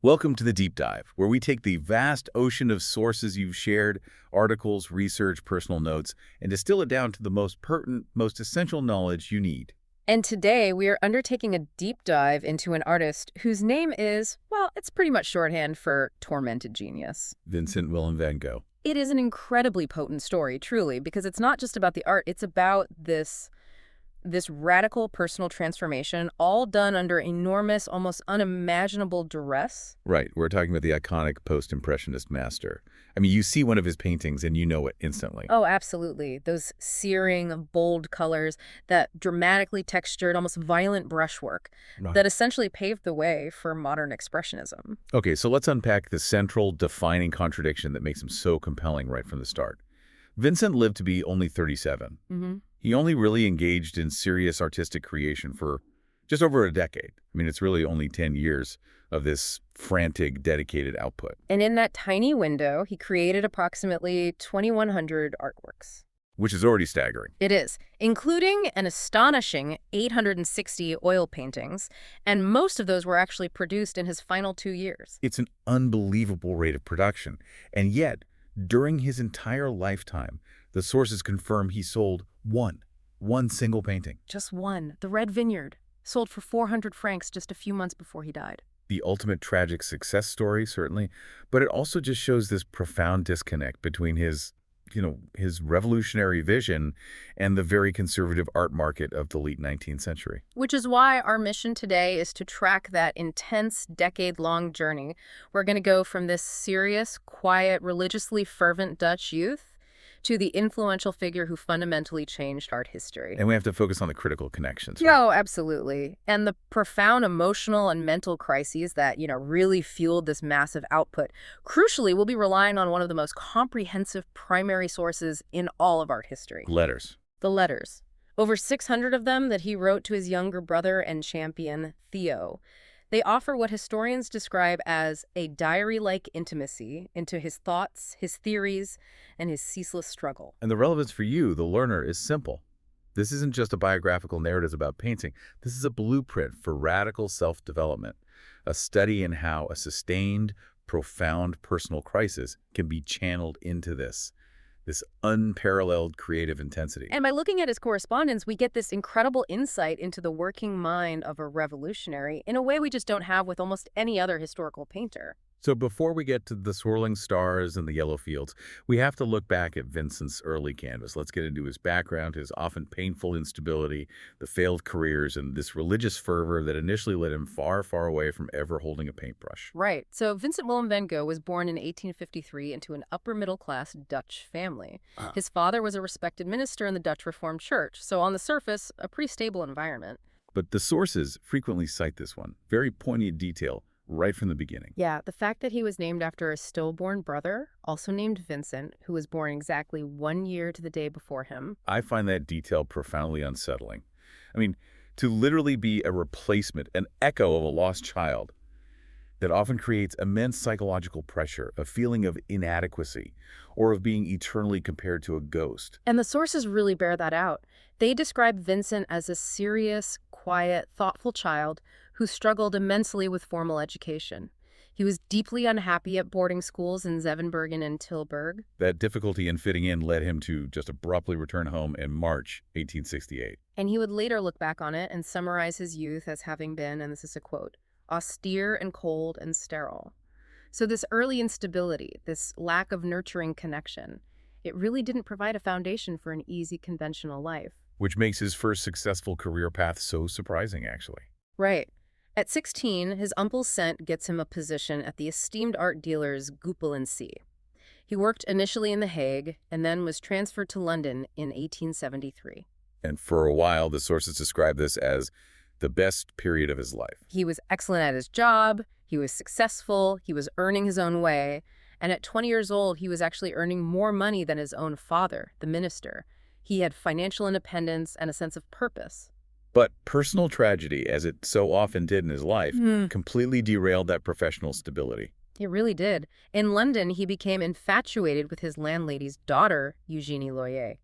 Welcome to the Deep Dive, where we take the vast ocean of sources you've shared, articles, research, personal notes, and distill it down to the most pertinent, most essential knowledge you need. And today we are undertaking a deep dive into an artist whose name is, well, it's pretty much shorthand for tormented genius. Vincent van Gogh. It is an incredibly potent story, truly, because it's not just about the art, it's about this radical personal transformation, all done under enormous, almost unimaginable duress. Right, we're talking about the iconic Post-Impressionist master. I mean, you see one of his paintings and you know it instantly. Oh, absolutely. Those searing, bold colors, that dramatically textured, almost violent brushwork Right. that essentially paved the way for modern expressionism. Okay, so let's unpack the central defining contradiction that makes him so compelling right from the start. Vincent lived to be only 37. Mm-hmm. He only really engaged in serious artistic creation for just over a decade. I mean, it's really only 10 years of this frantic, dedicated output, And in that tiny window, he created approximately 2,100 artworks. which is already staggering. It is, including an astonishing 860 oil paintings, and most of those were actually produced in his final 2 years. It's an unbelievable rate of production. And yet, during his entire lifetime, the sources confirm he sold one single painting. Just one, The Red Vineyard, sold for 400 francs just a few months before he died. The ultimate tragic success story, certainly, but it also just shows this profound disconnect between his revolutionary vision and the very conservative art market of the late 19th century. Which is why our mission today is to track that intense, decade-long journey. We're going to go from this serious, quiet, religiously fervent Dutch youth to the influential figure who fundamentally changed art history. And we have to focus on the critical connections. Right? Oh, absolutely. And the profound emotional and mental crises that, really fueled this massive output. Crucially, we'll be relying on one of the most comprehensive primary sources in all of art history. Letters. The letters. Over 600 of them that he wrote to his younger brother and champion, Theo. They offer what historians describe as a diary-like intimacy into his thoughts, his theories, and his ceaseless struggle. And the relevance for you, the learner, is simple. This isn't just a biographical narrative about painting. This is a blueprint for radical self-development, a study in how a sustained, profound personal crisis can be channeled into this unparalleled creative intensity. And by looking at his correspondence, we get this incredible insight into the working mind of a revolutionary in a way we just don't have with almost any other historical painter. So before we get to the swirling stars and the yellow fields, we have to look back at Vincent's early canvas. Let's get into his background, his often painful instability, the failed careers, and this religious fervor that initially led him far, far away from ever holding a paintbrush. Right. So Vincent Willem van Gogh was born in 1853 into an upper-middle-class Dutch family. His father was a respected minister in the Dutch Reformed Church, so on the surface, a pretty stable environment. But the sources frequently cite this one, very poignant detail, right from the beginning. Yeah, the fact that he was named after a stillborn brother, also named Vincent, who was born exactly 1 year to the day before him. I find that detail profoundly unsettling. I mean, to literally be a replacement, an echo of a lost child, that often creates immense psychological pressure, a feeling of inadequacy, or of being eternally compared to a ghost. And the sources really bear that out. They describe Vincent as a serious, quiet, thoughtful child who struggled immensely with formal education. He was deeply unhappy at boarding schools in Zevenbergen and Tilburg. That difficulty in fitting in led him to just abruptly return home in March 1868. And he would later look back on it and summarize his youth as having been, and this is a quote, austere and cold and sterile. So this early instability, this lack of nurturing connection, it really didn't provide a foundation for an easy, conventional life. Which makes his first successful career path so surprising, actually. Right. At 16, his uncle's cent gets him a position at the esteemed art dealer's Goupil & C. He worked initially in The Hague and then was transferred to London in 1873. And for a while, the sources describe this as the best period of his life. He was excellent at his job, he was successful, he was earning his own way, and at 20 years old, he was actually earning more money than his own father, the minister. He had financial independence and a sense of purpose. But personal tragedy, as it so often did in his life, completely derailed that professional stability. It really did. In London, he became infatuated with his landlady's daughter, Eugenie Loyer.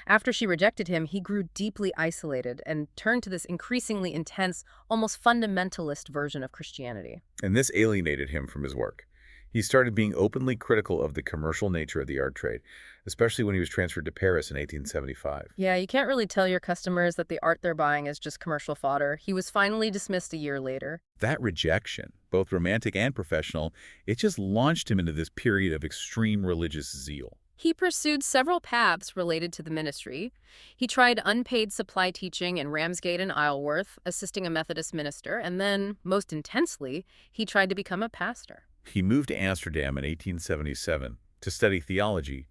After she rejected him, he grew deeply isolated and turned to this increasingly intense, almost fundamentalist version of Christianity. And this alienated him from his work. He started being openly critical of the commercial nature of the art trade, especially when he was transferred to Paris in 1875. Yeah, you can't really tell your customers that the art they're buying is just commercial fodder. He was finally dismissed a year later. That rejection, both romantic and professional, it just launched him into this period of extreme religious zeal. He pursued several paths related to the ministry. He tried unpaid supply teaching in Ramsgate and Isleworth, assisting a Methodist minister, and then, most intensely, he tried to become a pastor. He moved to Amsterdam in 1877 to study theology,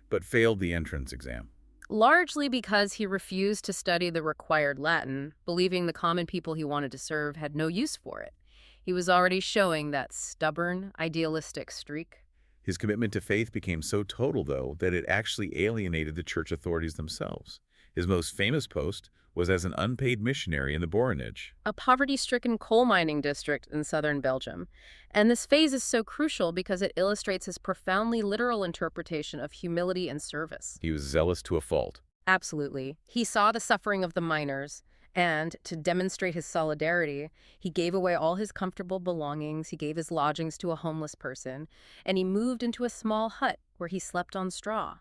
but failed the entrance exam. Largely because he refused to study the required Latin, believing the common people he wanted to serve had no use for it. He was already showing that stubborn, idealistic streak. His commitment to faith became so total, though, that it actually alienated the church authorities themselves. His most famous post was as an unpaid missionary in the Borinage, A poverty-stricken coal mining district in southern Belgium. And this phase is so crucial because it illustrates his profoundly literal interpretation of humility and service. He was zealous to a fault. Absolutely. He saw the suffering of the miners, and to demonstrate his solidarity, he gave away all his comfortable belongings, he gave his lodgings to a homeless person, and he moved into a small hut where he slept on straw.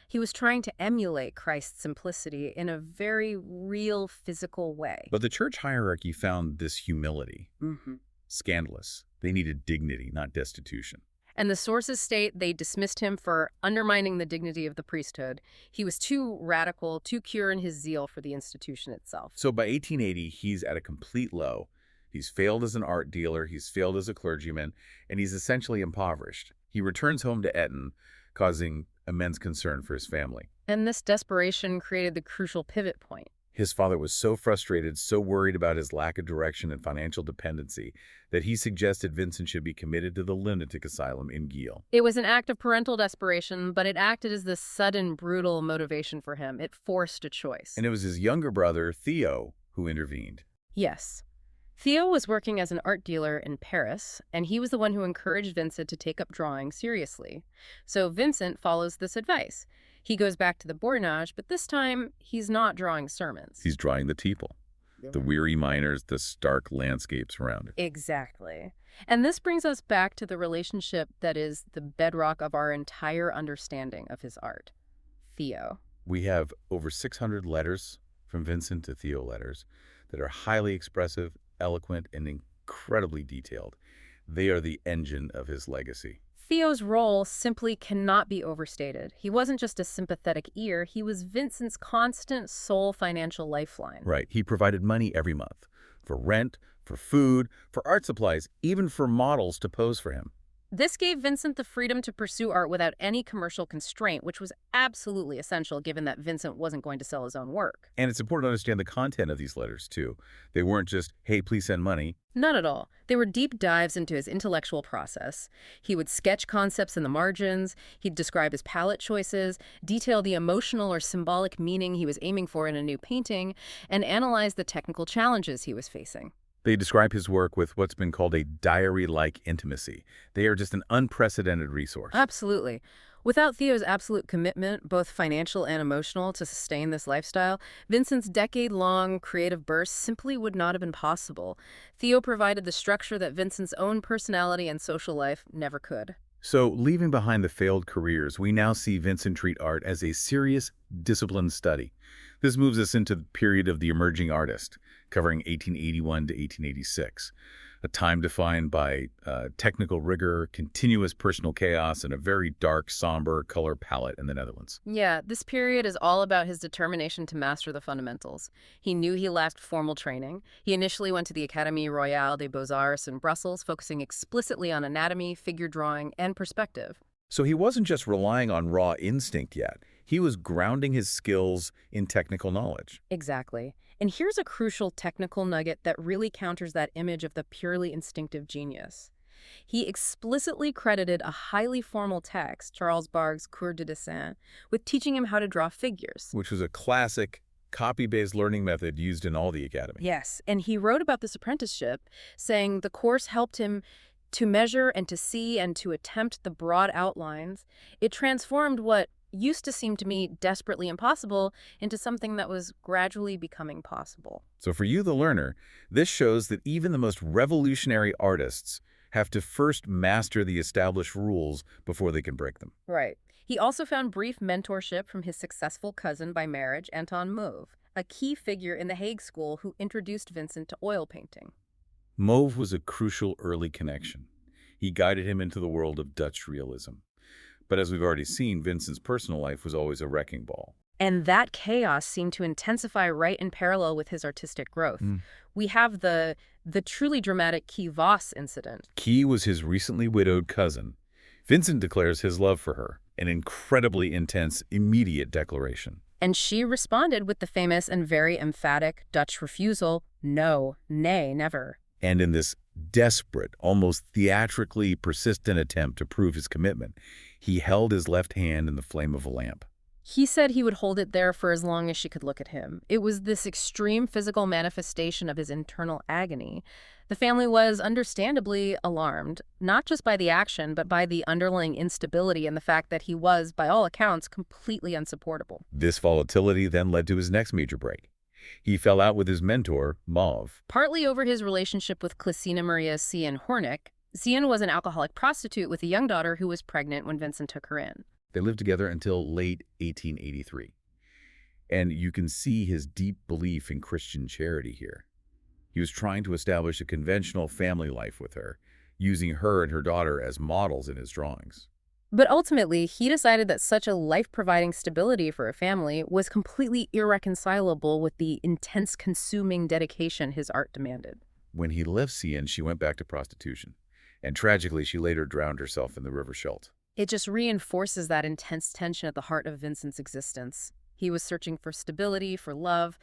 He was trying to emulate Christ's simplicity in a very real, physical way. But the church hierarchy found this humility Mm-hmm. scandalous. They needed dignity, not destitution. And the sources state they dismissed him for undermining the dignity of the priesthood. He was too radical, too pure in his zeal for the institution itself. So by 1880, he's at a complete low. He's failed as an art dealer, he's failed as a clergyman, and he's essentially impoverished. He returns home to Eton, causing immense concern for his family. And this desperation created the crucial pivot point. His father was so frustrated, so worried about his lack of direction and financial dependency, that he suggested Vincent should be committed to the lunatic asylum in Geel. It was an act of parental desperation, but it acted as this sudden, brutal motivation for him. It forced a choice. And it was his younger brother, Theo, who intervened. Yes. Theo was working as an art dealer in Paris, and he was the one who encouraged Vincent to take up drawing seriously. So Vincent follows this advice. He goes back to the Borinage, but this time he's not drawing sermons. He's drawing the people, the weary miners, the stark landscapes around it. Exactly. And this brings us back to the relationship that is the bedrock of our entire understanding of his art. Theo. We have over 600 letters from Vincent to Theo letters that are highly expressive, eloquent, and incredibly detailed. They are the engine of his legacy. Theo's role simply cannot be overstated. He wasn't just a sympathetic ear, he was Vincent's constant sole financial lifeline. Right. He provided money every month for rent, for food, for art supplies, even for models to pose for him. This gave Vincent the freedom to pursue art without any commercial constraint, which was absolutely essential given that Vincent wasn't going to sell his own work. And it's important to understand the content of these letters, too. They weren't just, hey, please send money. Not at all. They were deep dives into his intellectual process. He would sketch concepts in the margins, he'd describe his palette choices, detail the emotional or symbolic meaning he was aiming for in a new painting, and analyze the technical challenges he was facing. They describe his work with what's been called a diary-like intimacy. They are just an unprecedented resource. Absolutely. Without Theo's absolute commitment, both financial and emotional, to sustain this lifestyle, Vincent's decade-long creative burst simply would not have been possible. Theo provided the structure that Vincent's own personality and social life never could. So, leaving behind the failed careers, we now see Vincent treat art as a serious, disciplined study. This moves us into the period of the emerging artist, covering 1881 to 1886, a time defined by technical rigor, continuous personal chaos, and a very dark, somber color palette in the Netherlands. Yeah, this period is all about his determination to master the fundamentals. He knew he lacked formal training. He initially went to the Académie Royale des Beaux-Arts in Brussels, focusing explicitly on anatomy, figure drawing, and perspective. So he wasn't just relying on raw instinct yet. He was grounding his skills in technical knowledge. Exactly. And here's a crucial technical nugget that really counters that image of the purely instinctive genius. He explicitly credited a highly formal text, Charles Bargues's Cours de Dessin, with teaching him how to draw figures. Which was a classic copy-based learning method used in all the academy. Yes, and he wrote about this apprenticeship, saying the course helped him to measure and to see and to attempt the broad outlines. It transformed what used to seem to me desperately impossible into something that was gradually becoming possible. So for you, the learner, this shows that even the most revolutionary artists have to first master the established rules before they can break them. Right. He also found brief mentorship from his successful cousin by marriage, Anton Mauve, a key figure in the Hague School who introduced Vincent to oil painting. Mauve was a crucial early connection. He guided him into the world of Dutch realism. But as we've already seen, Vincent's personal life was always a wrecking ball. And that chaos seemed to intensify right in parallel with his artistic growth. We have the truly dramatic Key Voss incident. Key was his recently widowed cousin. Vincent declares his love for her, an incredibly intense, immediate declaration. And she responded with the famous and very emphatic Dutch refusal, no, nay, never. And in this desperate, almost theatrically persistent attempt to prove his commitment, he held his left hand in the flame of a lamp. He said he would hold it there for as long as she could look at him. It was this extreme physical manifestation of his internal agony. The family was understandably alarmed, not just by the action, but by the underlying instability and the fact that he was, by all accounts, completely unsupportable. This volatility then led to his next major break. He fell out with his mentor, Mauve. Partly over his relationship with Clisina Maria Cian Hornick. Cian was an alcoholic prostitute with a young daughter who was pregnant when Vincent took her in. They lived together until late 1883. And you can see his deep belief in Christian charity here. He was trying to establish a conventional family life with her, using her and her daughter as models in his drawings. But ultimately, he decided that such a life-providing stability for a family was completely irreconcilable with the intense consuming dedication his art demanded. When he left Cian, she went back to prostitution. And tragically, she later drowned herself in the River Scheldt. It just reinforces that intense tension at the heart of Vincent's existence. He was searching for stability, for love,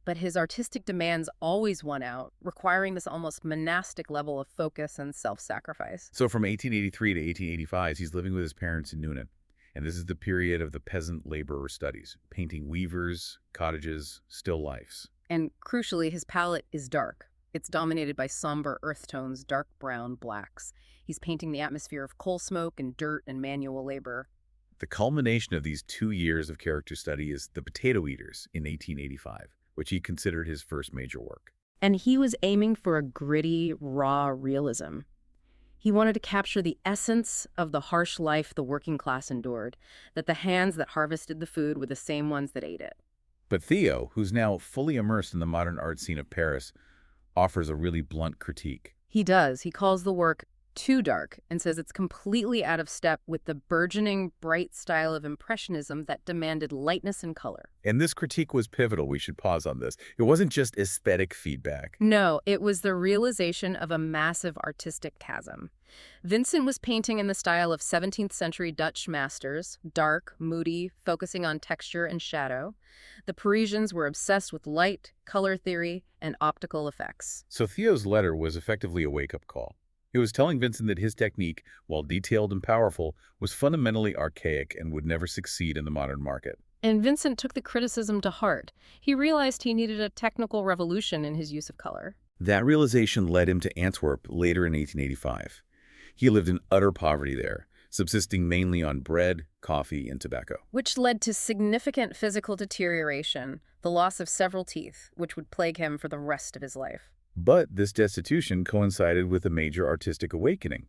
but his artistic demands always won out, requiring this almost monastic level of focus and self-sacrifice. So from 1883 to 1885, he's living with his parents in Nuenen. And this is the period of the peasant laborer studies, painting weavers, cottages, still lifes. And crucially, his palette is dark. It's dominated by somber earth tones, dark brown, blacks. He's painting the atmosphere of coal smoke and dirt and manual labor. The culmination of these 2 years of character study is The Potato Eaters in 1885, which he considered his first major work. And he was aiming for a gritty, raw realism. He wanted to capture the essence of the harsh life the working class endured, that the hands that harvested the food were the same ones that ate it. But Theo, who's now fully immersed in the modern art scene of Paris, offers a really blunt critique. He does. He calls the work too dark and says it's completely out of step with the burgeoning, bright style of Impressionism that demanded lightness and color. And this critique was pivotal. We should pause on this. It wasn't just aesthetic feedback. No, it was the realization of a massive artistic chasm. Vincent was painting in the style of 17th century Dutch masters, dark, moody, focusing on texture and shadow. The Parisians were obsessed with light, color theory, and optical effects. So Theo's letter was effectively a wake-up call. He was telling Vincent that his technique, while detailed and powerful, was fundamentally archaic and would never succeed in the modern market. And Vincent took the criticism to heart. He realized he needed a technical revolution in his use of color. That realization led him to Antwerp later in 1885. He lived in utter poverty there, subsisting mainly on bread, coffee, and tobacco. Which led to significant physical deterioration, the loss of several teeth, which would plague him for the rest of his life. But this destitution coincided with a major artistic awakening.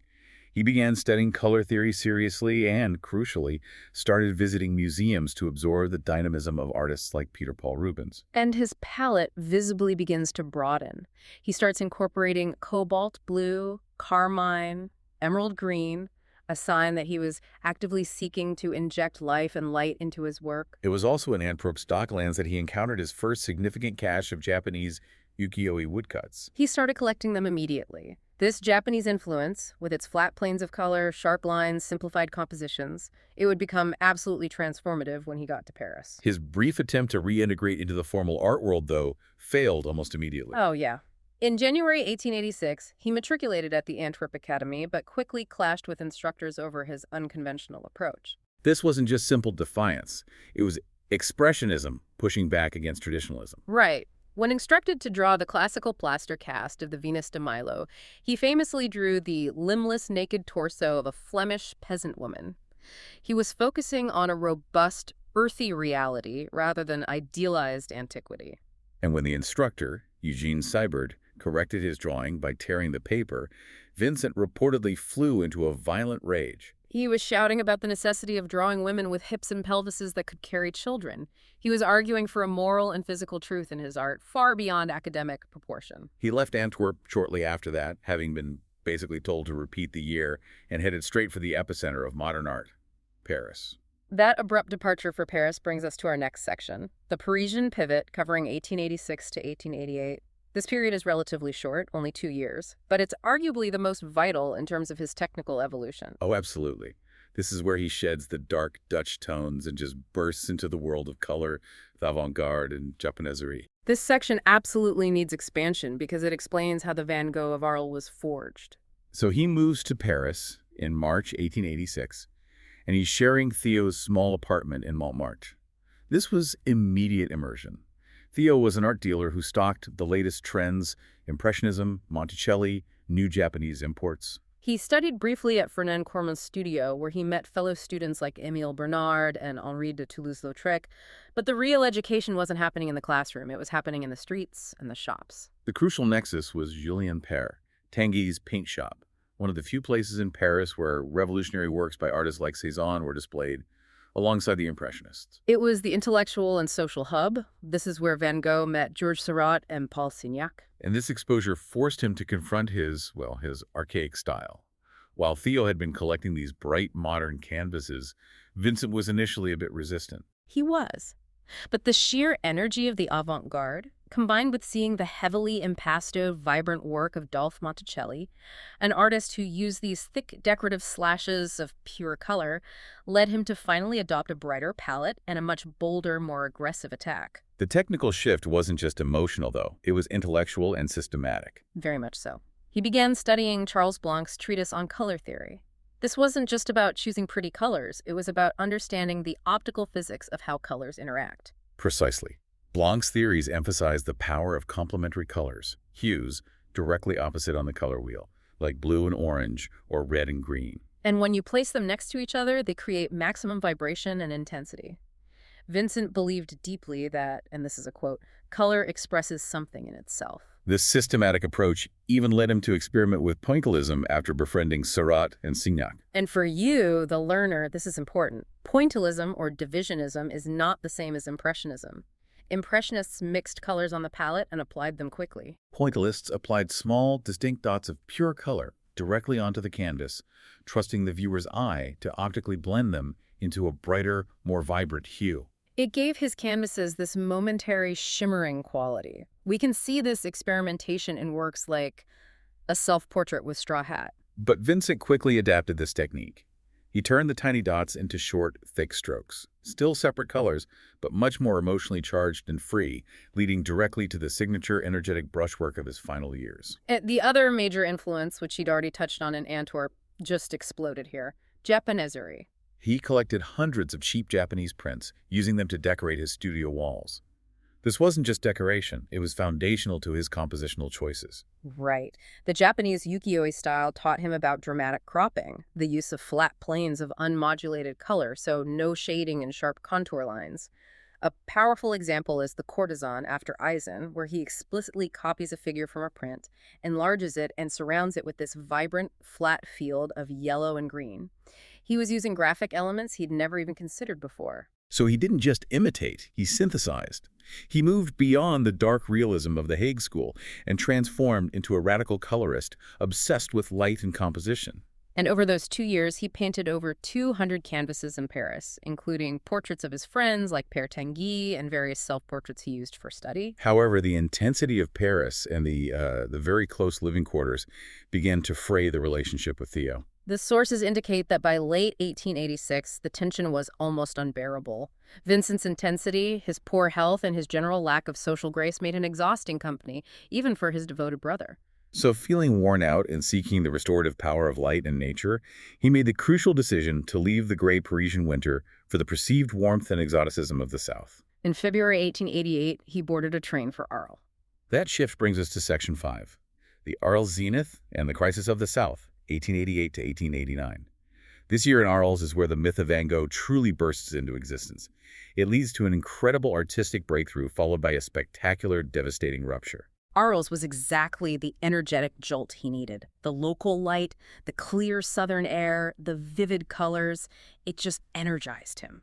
He began studying color theory seriously and, crucially, started visiting museums to absorb the dynamism of artists like Peter Paul Rubens. And his palette visibly begins to broaden. He starts incorporating cobalt blue, carmine, emerald green, a sign that he was actively seeking to inject life and light into his work. It was also in Antwerp's docklands that he encountered his first significant cache of Japanese ukiyo-e woodcuts. He started collecting them immediately. This Japanese influence, with its flat planes of color, sharp lines, simplified compositions, it would become absolutely transformative when he got to Paris. His brief attempt to reintegrate into the formal art world, though, failed almost immediately. Oh, yeah. In January 1886, he matriculated at the Antwerp Academy, but quickly clashed with instructors over his unconventional approach. This wasn't just simple defiance. It was expressionism pushing back against traditionalism. Right. When instructed to draw the classical plaster cast of the Venus de Milo, he famously drew the limbless, naked torso of a Flemish peasant woman. He was focusing on a robust, earthy reality rather than idealized antiquity. And when the instructor, Eugene Seibert, corrected his drawing by tearing the paper, Vincent reportedly flew into a violent rage. He was shouting about the necessity of drawing women with hips and pelvises that could carry children. He was arguing for a moral and physical truth in his art, far beyond academic proportion. He left Antwerp shortly after that, having been basically told to repeat the year, and headed straight for the epicenter of modern art, Paris. That abrupt departure for Paris brings us to our next section, the Parisian pivot, covering 1886 to 1888. This period is relatively short, only 2 years, but it's arguably the most vital in terms of his technical evolution. Oh, absolutely. This is where he sheds the dark Dutch tones and just bursts into the world of color, the avant-garde, and Japoneserie. This section absolutely needs expansion because it explains how the Van Gogh of Arles was forged. So he moves to Paris in March 1886, and he's sharing Theo's small apartment in Montmartre. This was immediate immersion. Theo was an art dealer who stocked the latest trends, Impressionism, Monticelli, new Japanese imports. He studied briefly at Fernand Cormon's studio, where he met fellow students like Émile Bernard and Henri de Toulouse-Lautrec, but the real education wasn't happening in the classroom. It was happening in the streets and the shops. The crucial nexus was Julien Père, Tanguy's paint shop, one of the few places in Paris where revolutionary works by artists like Cézanne were displayed, alongside the Impressionists. It was the intellectual and social hub. This is where Van Gogh met Georges Seurat and Paul Signac. And this exposure forced him to confront his archaic style. While Theo had been collecting these bright, modern canvases, Vincent was initially a bit resistant. He was. But the sheer energy of the avant-garde, combined with seeing the heavily impasto, vibrant work of Dolph Monticelli, an artist who used these thick, decorative slashes of pure color, led him to finally adopt a brighter palette and a much bolder, more aggressive attack. The technical shift wasn't just emotional, though. It was intellectual and systematic. Very much so. He began studying Charles Blanc's treatise on color theory. This wasn't just about choosing pretty colors. It was about understanding the optical physics of how colors interact. Precisely. Blanc's theories emphasized the power of complementary colors, hues, directly opposite on the color wheel, like blue and orange or red and green. And when you place them next to each other, they create maximum vibration and intensity. Vincent believed deeply that, and this is a quote, color expresses something in itself. This systematic approach even led him to experiment with pointillism after befriending Seurat and Signac. And for you, the learner, this is important. Pointillism or divisionism is not the same as Impressionism. Impressionists mixed colors on the palette and applied them quickly. Pointillists applied small, distinct dots of pure color directly onto the canvas, trusting the viewer's eye to optically blend them into a brighter, more vibrant hue. It gave his canvases this momentary shimmering quality. We can see this experimentation in works like A Self-Portrait with Straw Hat. But Vincent quickly adapted this technique. He turned the tiny dots into short, thick strokes. Still separate colors, but much more emotionally charged and free, leading directly to the signature energetic brushwork of his final years. The other major influence, which he'd already touched on in Antwerp, just exploded here. Japoneserie. He collected hundreds of cheap Japanese prints, using them to decorate his studio walls. This wasn't just decoration, it was foundational to his compositional choices. Right. The Japanese ukiyo-e style taught him about dramatic cropping, the use of flat planes of unmodulated color, so no shading and sharp contour lines. A powerful example is The Courtesan after Eisen, where he explicitly copies a figure from a print, enlarges it, and surrounds it with this vibrant, flat field of yellow and green. He was using graphic elements he'd never even considered before. So he didn't just imitate, he synthesized. He moved beyond the dark realism of the Hague School and transformed into a radical colorist obsessed with light and composition. And over those 2 years, he painted over 200 canvases in Paris, including portraits of his friends like Père Tanguy and various self-portraits he used for study. However, the intensity of Paris and the very close living quarters began to fray the relationship with Theo. The sources indicate that by late 1886, the tension was almost unbearable. Vincent's intensity, his poor health, and his general lack of social grace made an exhausting company, even for his devoted brother. So feeling worn out and seeking the restorative power of light and nature, he made the crucial decision to leave the gray Parisian winter for the perceived warmth and exoticism of the South. In February 1888, he boarded a train for Arles. That shift brings us to Section 5, the Arles Zenith and the Crisis of the South, 1888 to 1889. This year in Arles is where the myth of Van Gogh truly bursts into existence. It leads to an incredible artistic breakthrough followed by a spectacular, devastating rupture. Arles was exactly the energetic jolt he needed. The local light, the clear southern air, the vivid colors, it just energized him.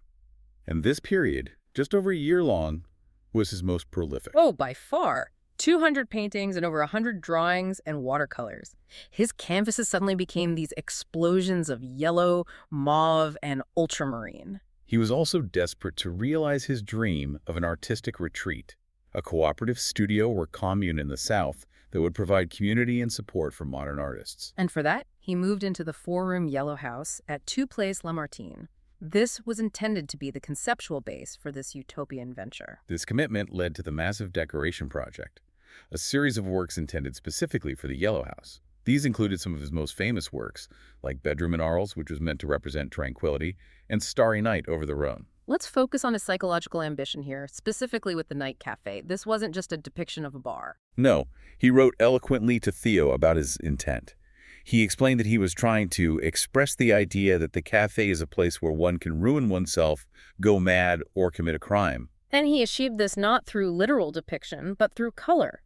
And this period, just over a year long, was his most prolific. Oh, by far. 200 paintings and over 100 drawings and watercolors. His canvases suddenly became these explosions of yellow, mauve, and ultramarine. He was also desperate to realize his dream of an artistic retreat, a cooperative studio or commune in the South that would provide community and support for modern artists. And for that, he moved into the four-room yellow house at 2 Place Lamartine. This was intended to be the conceptual base for this utopian venture. This commitment led to the massive decoration project, a series of works intended specifically for the Yellow House. These included some of his most famous works, like Bedroom in Arles, which was meant to represent tranquility, and Starry Night over the Rhone. Let's focus on his psychological ambition here, specifically with the night cafe. This wasn't just a depiction of a bar. No, he wrote eloquently to Theo about his intent. He explained that he was trying to express the idea that the cafe is a place where one can ruin oneself, go mad, or commit a crime. And he achieved this not through literal depiction, but through color.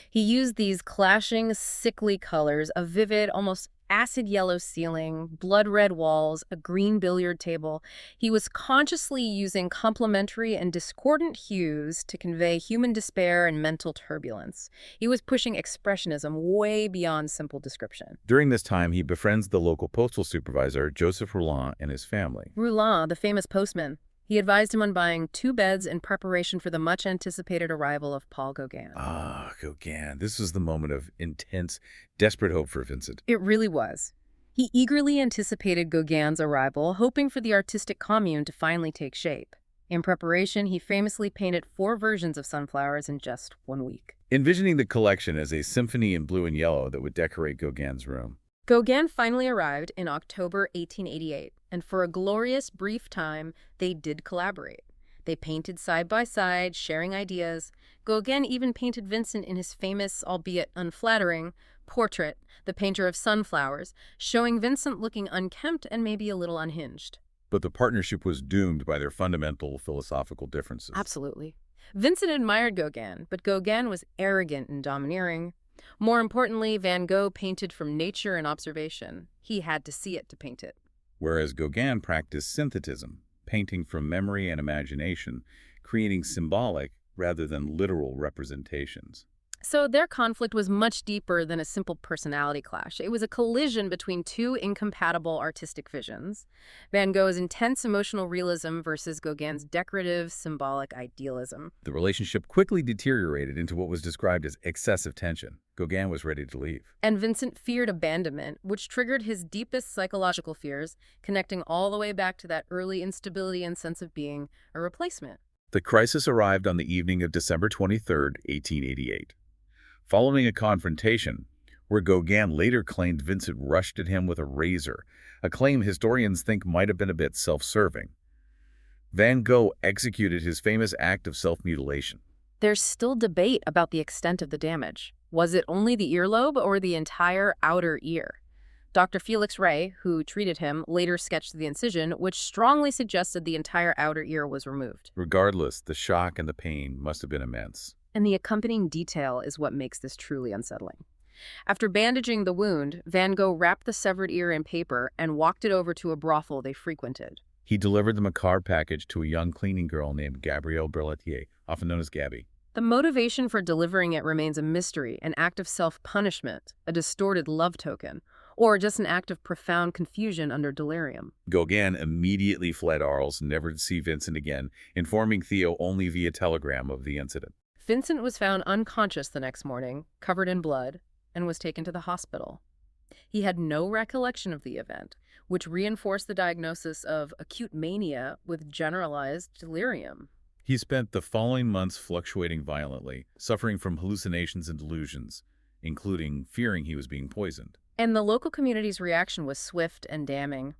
He used these clashing, sickly colors, a vivid, almost acid yellow ceiling, blood red walls, a green billiard table. He was consciously using complementary and discordant hues to convey human despair and mental turbulence. He was pushing expressionism way beyond simple description. During this time, he befriends the local postal supervisor, Joseph Roulin, and his family. Roulin, the famous postman, he advised him on buying 2 beds in preparation for the much-anticipated arrival of Paul Gauguin. Ah, Gauguin. This was the moment of intense, desperate hope for Vincent. It really was. He eagerly anticipated Gauguin's arrival, hoping for the artistic commune to finally take shape. In preparation, he famously painted 4 versions of sunflowers in just 1 week. Envisioning the collection as a symphony in blue and yellow that would decorate Gauguin's room. Gauguin finally arrived in October 1888, and for a glorious, brief time, they did collaborate. They painted side by side, sharing ideas. Gauguin even painted Vincent in his famous, albeit unflattering, portrait, The Painter of Sunflowers, showing Vincent looking unkempt and maybe a little unhinged. But the partnership was doomed by their fundamental philosophical differences. Absolutely. Vincent admired Gauguin, but Gauguin was arrogant and domineering. More importantly, Van Gogh painted from nature and observation. He had to see it to paint it. Whereas Gauguin practiced synthetism, painting from memory and imagination, creating symbolic rather than literal representations. So their conflict was much deeper than a simple personality clash. It was a collision between 2 incompatible artistic visions. Van Gogh's intense emotional realism versus Gauguin's decorative, symbolic idealism. The relationship quickly deteriorated into what was described as excessive tension. Gauguin was ready to leave. And Vincent feared abandonment, which triggered his deepest psychological fears, connecting all the way back to that early instability and sense of being a replacement. The crisis arrived on the evening of December 23, 1888. Following a confrontation, where Gauguin later claimed Vincent rushed at him with a razor, a claim historians think might have been a bit self-serving. Van Gogh executed his famous act of self-mutilation. There's still debate about the extent of the damage. Was it only the earlobe or the entire outer ear? Dr. Felix Ray, who treated him, later sketched the incision, which strongly suggested the entire outer ear was removed. Regardless, the shock and the pain must have been immense. And the accompanying detail is what makes this truly unsettling. After bandaging the wound, Van Gogh wrapped the severed ear in paper and walked it over to a brothel they frequented. He delivered the macabre package to a young cleaning girl named Gabrielle Berletier, often known as Gabby. The motivation for delivering it remains a mystery, an act of self-punishment, a distorted love token, or just an act of profound confusion under delirium. Gauguin immediately fled Arles, never to see Vincent again, informing Theo only via telegram of the incident. Vincent was found unconscious the next morning, covered in blood, and was taken to the hospital. He had no recollection of the event, which reinforced the diagnosis of acute mania with generalized delirium. He spent the following months fluctuating violently, suffering from hallucinations and delusions, including fearing he was being poisoned. And the local community's reaction was swift and damning.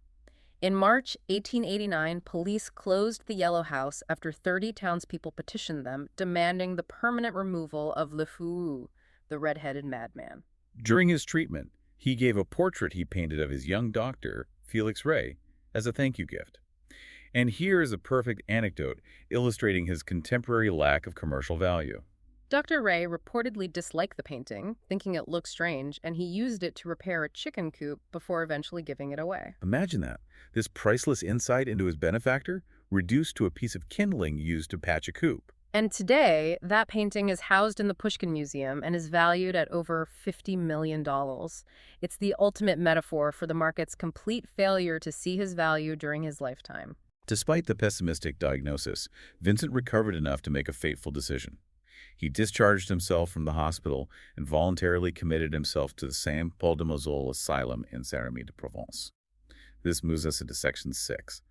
In March 1889, police closed the Yellow House after 30 townspeople petitioned them, demanding the permanent removal of Le Fou, the red-headed madman. During his treatment, he gave a portrait he painted of his young doctor, Felix Ray, as a thank you gift. And here is a perfect anecdote illustrating his contemporary lack of commercial value. Dr. Ray reportedly disliked the painting, thinking it looked strange, and he used it to repair a chicken coop before eventually giving it away. Imagine that. This priceless insight into his benefactor reduced to a piece of kindling used to patch a coop. And today, that painting is housed in the Pushkin Museum and is valued at over $50 million. It's the ultimate metaphor for the market's complete failure to see his value during his lifetime. Despite the pessimistic diagnosis, Vincent recovered enough to make a fateful decision. He discharged himself from the hospital and voluntarily committed himself to the Saint Paul de Moselle Asylum in Saint-Rémy-de-Provence. This moves us into Section 6,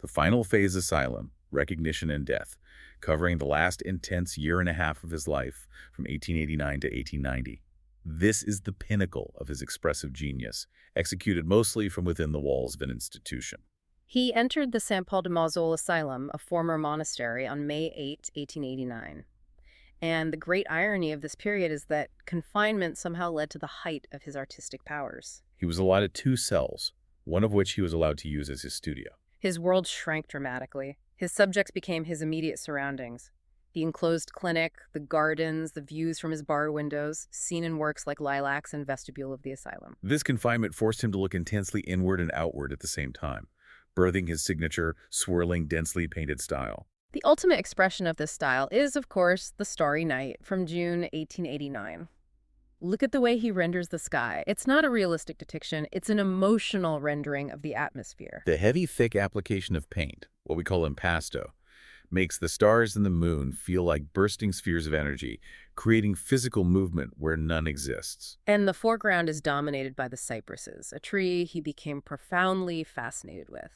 the final phase asylum, recognition and death, covering the last intense year and a half of his life from 1889 to 1890. This is the pinnacle of his expressive genius, executed mostly from within the walls of an institution. He entered the Saint Paul de Moselle Asylum, a former monastery, on May 8, 1889. And the great irony of this period is that confinement somehow led to the height of his artistic powers. He was allotted 2 cells, one of which he was allowed to use as his studio. His world shrank dramatically. His subjects became his immediate surroundings. The enclosed clinic, the gardens, the views from his bar windows, seen in works like Lilacs and Vestibule of the Asylum. This confinement forced him to look intensely inward and outward at the same time, birthing his signature, swirling, densely painted style. The ultimate expression of this style is, of course, the Starry Night from June 1889. Look at the way he renders the sky. It's not a realistic depiction, it's an emotional rendering of the atmosphere. The heavy, thick application of paint, what we call impasto, makes the stars and the moon feel like bursting spheres of energy, creating physical movement where none exists. And the foreground is dominated by the cypresses, a tree he became profoundly fascinated with.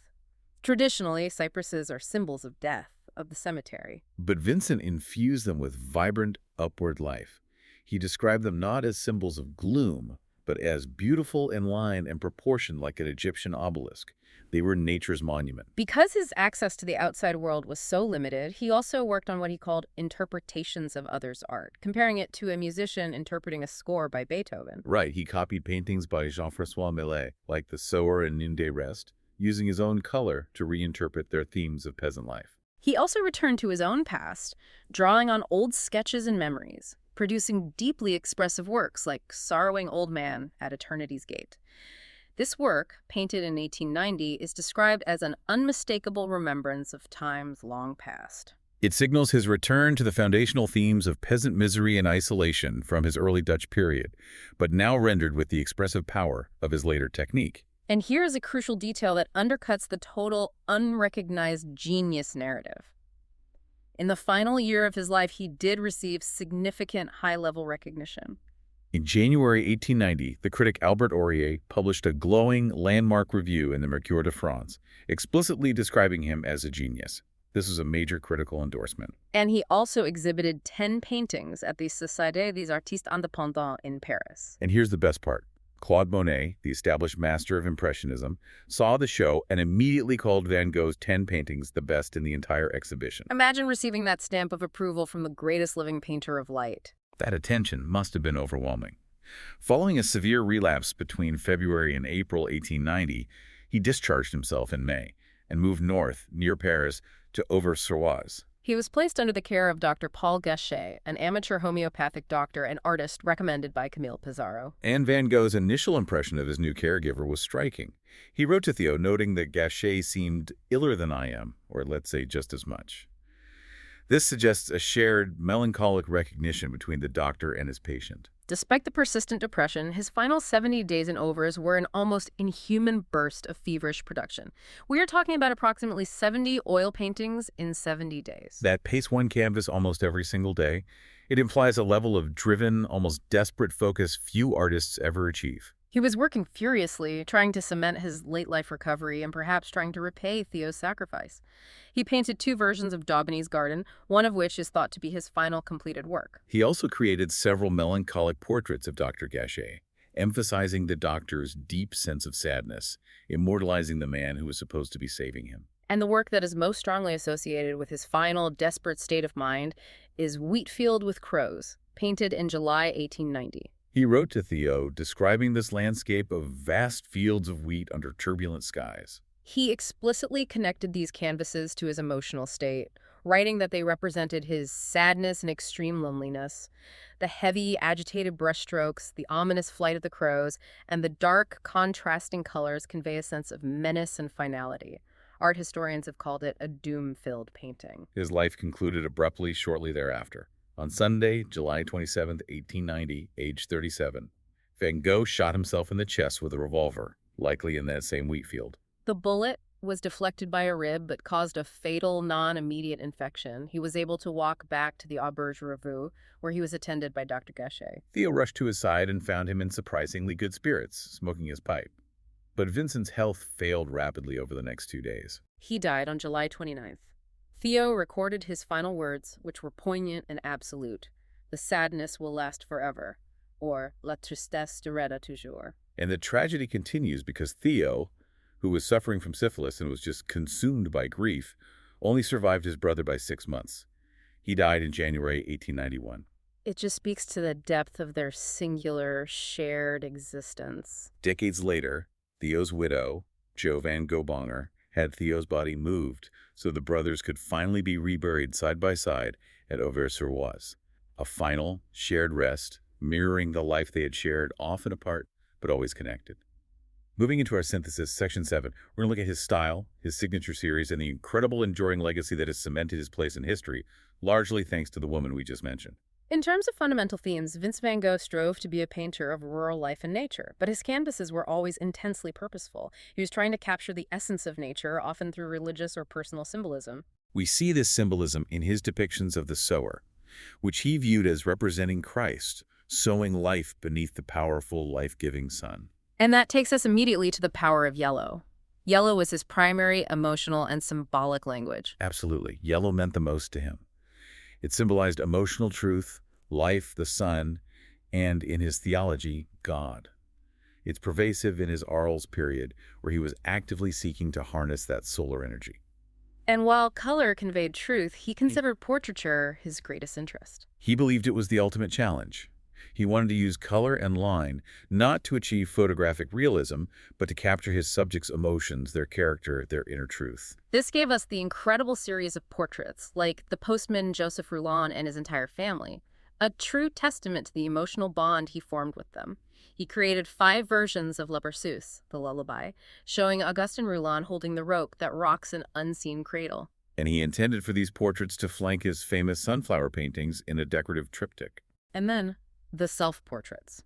Traditionally, cypresses are symbols of death, of the cemetery. But Vincent infused them with vibrant, upward life. He described them not as symbols of gloom, but as beautiful in line and proportion like an Egyptian obelisk. They were nature's monument. Because his access to the outside world was so limited, he also worked on what he called interpretations of others' art, comparing it to a musician interpreting a score by Beethoven. Right, he copied paintings by Jean-François Millet, like The Sower and Noon Day Rest, using his own color to reinterpret their themes of peasant life. He also returned to his own past, drawing on old sketches and memories, producing deeply expressive works like Sorrowing Old Man at Eternity's Gate. This work, painted in 1890, is described as an unmistakable remembrance of times long past. It signals his return to the foundational themes of peasant misery and isolation from his early Dutch period, but now rendered with the expressive power of his later technique. And here is a crucial detail that undercuts the total unrecognized genius narrative. In the final year of his life, he did receive significant high-level recognition. In January 1890, the critic Albert Aurier published a glowing landmark review in the Mercure de France, explicitly describing him as a genius. This was a major critical endorsement. And he also exhibited 10 paintings at the Société des Artistes Indépendants in Paris. And here's the best part. Claude Monet, the established master of Impressionism, saw the show and immediately called Van Gogh's 10 paintings the best in the entire exhibition. Imagine receiving that stamp of approval from the greatest living painter of light. That attention must have been overwhelming. Following a severe relapse between February and April 1890, he discharged himself in May and moved north, near Paris, to Auvers-sur-Oise. He was placed under the care of Dr. Paul Gauguin, an amateur homeopathic doctor and artist recommended by Camille Pissarro. And Van Gogh's initial impression of his new caregiver was striking. He wrote to Theo, noting that Gauguin seemed iller than I am, or let's say just as much. This suggests a shared, melancholic recognition between the doctor and his patient. Despite the persistent depression, his final 70 days in Auvers were an almost inhuman burst of feverish production. We are talking about approximately 70 oil paintings in 70 days. That pace one canvas almost every single day, it implies a level of driven, almost desperate focus few artists ever achieve. He was working furiously, trying to cement his late-life recovery and perhaps trying to repay Theo's sacrifice. He painted 2 versions of Daubigny's Garden, one of which is thought to be his final completed work. He also created several melancholic portraits of Dr. Gauguin, emphasizing the doctor's deep sense of sadness, immortalizing the man who was supposed to be saving him. And the work that is most strongly associated with his final, desperate state of mind is Wheatfield with Crows, painted in July 1890. He wrote to Theo, describing this landscape of vast fields of wheat under turbulent skies. He explicitly connected these canvases to his emotional state, writing that they represented his sadness and extreme loneliness. The heavy, agitated brushstrokes, the ominous flight of the crows, and the dark, contrasting colors convey a sense of menace and finality. Art historians have called it a doom-filled painting. His life concluded abruptly shortly thereafter. On Sunday, July 27, 1890, age 37, Van Gogh shot himself in the chest with a revolver, likely in that same wheat field. The bullet was deflected by a rib but caused a fatal non-immediate infection. He was able to walk back to the Auberge Revue, where he was attended by Dr. Gachet. Theo rushed to his side and found him in surprisingly good spirits, smoking his pipe. But Vincent's health failed rapidly over the next 2 days. He died on July 29th. Theo recorded his final words, which were poignant and absolute. "The sadness will last forever," or "La tristesse durera toujours." And the tragedy continues because Theo, who was suffering from syphilis and was just consumed by grief, only survived his brother by 6 months. He died in January 1891. It just speaks to the depth of their singular, shared existence. Decades later, Theo's widow, Jo van Gogh, had Theo's body moved so the brothers could finally be reburied side by side at Auvers-sur-Oise. A final, shared rest, mirroring the life they had shared, often apart, but always connected. Moving into our synthesis, Section 7, we're going to look at his style, his signature series, and the incredible enduring legacy that has cemented his place in history, largely thanks to the woman we just mentioned. In terms of fundamental themes, Vincent van Gogh strove to be a painter of rural life and nature, but his canvases were always intensely purposeful. He was trying to capture the essence of nature, often through religious or personal symbolism. We see this symbolism in his depictions of the sower, which he viewed as representing Christ, sowing life beneath the powerful, life-giving sun. And that takes us immediately to the power of yellow. Yellow was his primary emotional and symbolic language. Absolutely. Yellow meant the most to him. It symbolized emotional truth, life, the sun, and, in his theology, God. It's pervasive in his Arles period, where he was actively seeking to harness that solar energy. And while color conveyed truth, he considered portraiture his greatest interest. He believed it was the ultimate challenge. He wanted to use color and line not to achieve photographic realism, but to capture his subjects' emotions, their character, their inner truth. This gave us the incredible series of portraits, like the postman Joseph Rouland and his entire family, a true testament to the emotional bond he formed with them. He created 5 versions of La Berceuse, the lullaby, showing Augustin Rouland holding the rope that rocks an unseen cradle. And he intended for these portraits to flank his famous sunflower paintings in a decorative triptych. And then, the self-portraits.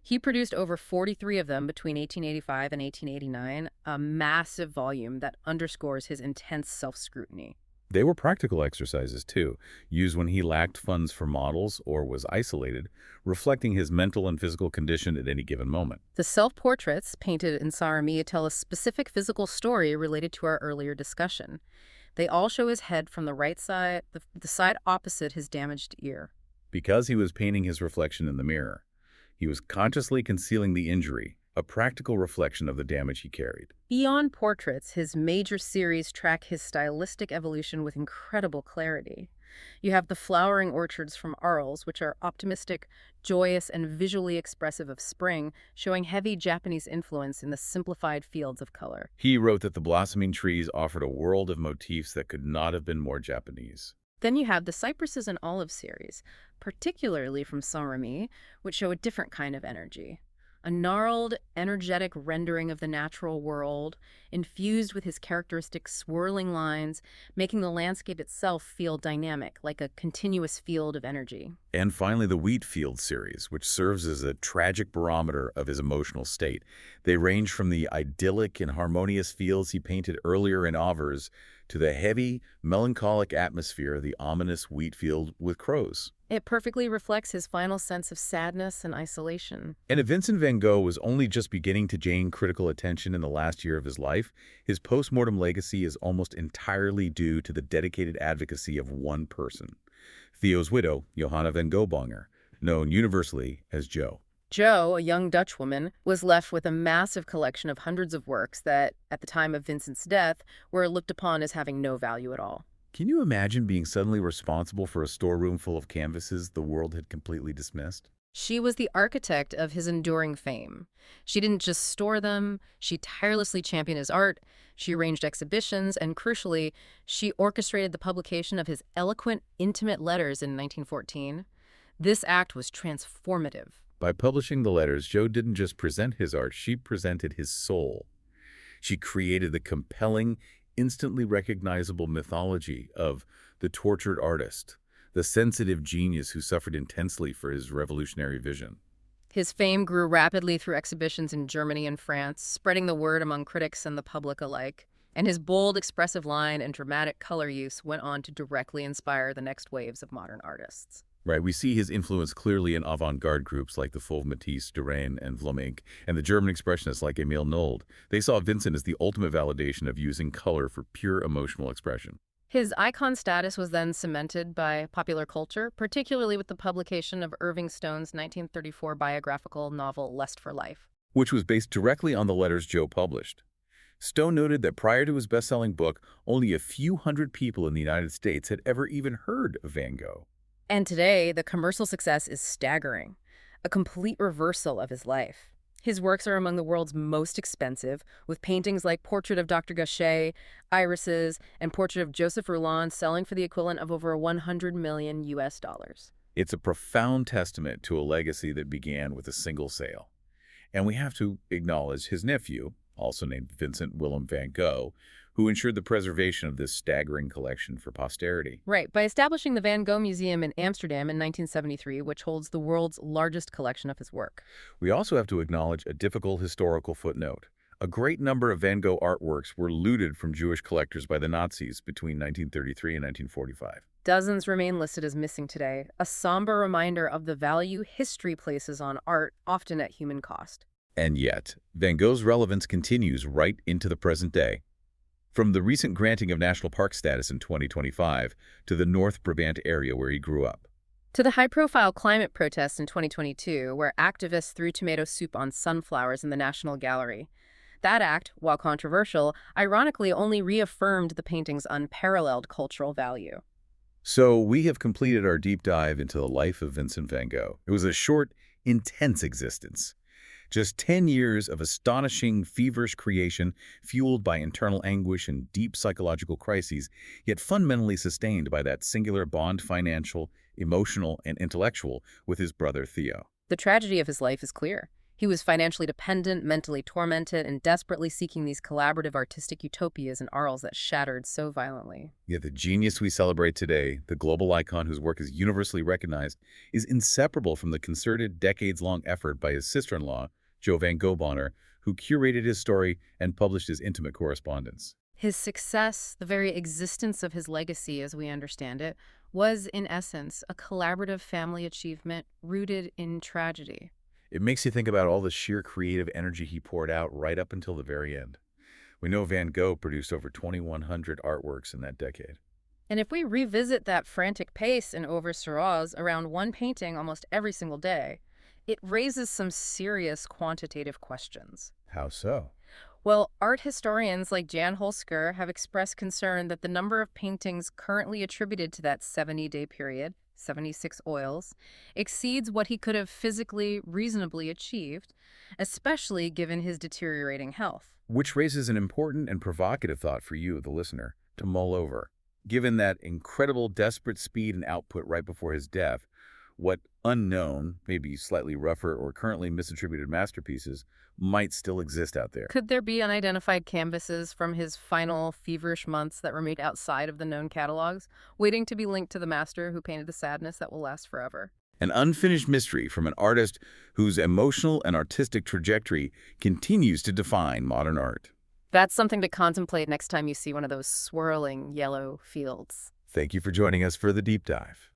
He produced over 43 of them between 1885 and 1889, a massive volume that underscores his intense self-scrutiny. They were practical exercises, too, used when he lacked funds for models or was isolated, reflecting his mental and physical condition at any given moment. The self-portraits, painted in Starry, tell a specific physical story related to our earlier discussion. They all show his head from the right side, the side opposite his damaged ear. Because he was painting his reflection in the mirror, he was consciously concealing the injury, a practical reflection of the damage he carried. Beyond portraits, his major series track his stylistic evolution with incredible clarity. You have the flowering orchards from Arles, which are optimistic, joyous, and visually expressive of spring, showing heavy Japanese influence in the simplified fields of color. He wrote that the blossoming trees offered a world of motifs that could not have been more Japanese. Then you have the cypresses and olive series, particularly from Saint-Remy, which show a different kind of energy. A gnarled, energetic rendering of the natural world, infused with his characteristic swirling lines, making the landscape itself feel dynamic, like a continuous field of energy. And finally, the Wheat Field series, which serves as a tragic barometer of his emotional state. They range from the idyllic and harmonious fields he painted earlier in Auvers to the heavy, melancholic atmosphere of the ominous wheat field with crows. It perfectly reflects his final sense of sadness and isolation. And if Vincent van Gogh was only just beginning to gain critical attention in the last year of his life, his post-mortem legacy is almost entirely due to the dedicated advocacy of one person, Theo's widow, Johanna van Gogh, known universally as Jo. Jo, a young Dutch woman, was left with a massive collection of hundreds of works that, at the time of Vincent's death, were looked upon as having no value at all. Can you imagine being suddenly responsible for a storeroom full of canvases the world had completely dismissed? She was the architect of his enduring fame. She didn't just store them, she tirelessly championed his art, she arranged exhibitions, and crucially, she orchestrated the publication of his eloquent, intimate letters in 1914. This act was transformative. By publishing the letters, Jo didn't just present his art, she presented his soul. She created the compelling, instantly recognizable mythology of the tortured artist, the sensitive genius who suffered intensely for his revolutionary vision. His fame grew rapidly through exhibitions in Germany and France, spreading the word among critics and the public alike. And his bold, expressive line and dramatic color use went on to directly inspire the next waves of modern artists. Right, we see his influence clearly in avant-garde groups like the Fauve Matisse, Derain, and Vlaminck, and the German expressionists like Emil Nolde. They saw Vincent as the ultimate validation of using color for pure emotional expression. His icon status was then cemented by popular culture, particularly with the publication of Irving Stone's 1934 biographical novel Lust for Life. Which was based directly on the letters Jo published. Stone noted that prior to his best-selling book, only a few hundred people in the United States had ever even heard of Van Gogh. And today, the commercial success is staggering, a complete reversal of his life. His works are among the world's most expensive, with paintings like Portrait of Dr. Gaucher, Irises, and Portrait of Joseph Rouland selling for the equivalent of over 100 million US dollars. It's a profound testament to a legacy that began with a single sale. And we have to acknowledge his nephew, also named Vincent Willem van Gogh, who ensured the preservation of this staggering collection for posterity. Right, by establishing the Van Gogh Museum in Amsterdam in 1973, which holds the world's largest collection of his work. We also have to acknowledge a difficult historical footnote. A great number of Van Gogh artworks were looted from Jewish collectors by the Nazis between 1933 and 1945. Dozens remain listed as missing today, a somber reminder of the value history places on art, often at human cost. And yet, Van Gogh's relevance continues right into the present day. From the recent granting of national park status in 2025 to the North Brabant area where he grew up. To the high-profile climate protests in 2022, where activists threw tomato soup on sunflowers in the National Gallery. That act, while controversial, ironically only reaffirmed the painting's unparalleled cultural value. So we have completed our deep dive into the life of Vincent van Gogh. It was a short, intense existence. Just 10 years of astonishing, feverish creation, fueled by internal anguish and deep psychological crises, yet fundamentally sustained by that singular bond, financial, emotional, and intellectual, with his brother Theo. The tragedy of his life is clear. He was financially dependent, mentally tormented, and desperately seeking these collaborative artistic utopias in Arles that shattered so violently. Yet the genius we celebrate today, the global icon whose work is universally recognized, is inseparable from the concerted, decades-long effort by his sister-in-law, Jo van Gogh, who curated his story and published his intimate correspondence. His success, the very existence of his legacy as we understand it, was, in essence, a collaborative family achievement rooted in tragedy. It makes you think about all the sheer creative energy he poured out right up until the very end. We know Van Gogh produced over 2,100 artworks in that decade. And if we revisit that frantic pace in Auvers-sur-Oise, around one painting almost every single day, it raises some serious quantitative questions. How so? Well, art historians like Jan Holsker have expressed concern that the number of paintings currently attributed to that 70-day period, 76 oils, exceeds what he could have physically reasonably achieved, especially given his deteriorating health. Which raises an important and provocative thought for you, the listener, to mull over. Given that incredible desperate speed and output right before his death, what unknown, maybe slightly rougher or currently misattributed masterpieces might still exist out there? Could there be unidentified canvases from his final feverish months that remain outside of the known catalogs, waiting to be linked to the master who painted the sadness that will last forever? An unfinished mystery from an artist whose emotional and artistic trajectory continues to define modern art. That's something to contemplate next time you see one of those swirling yellow fields. Thank you for joining us for the deep dive.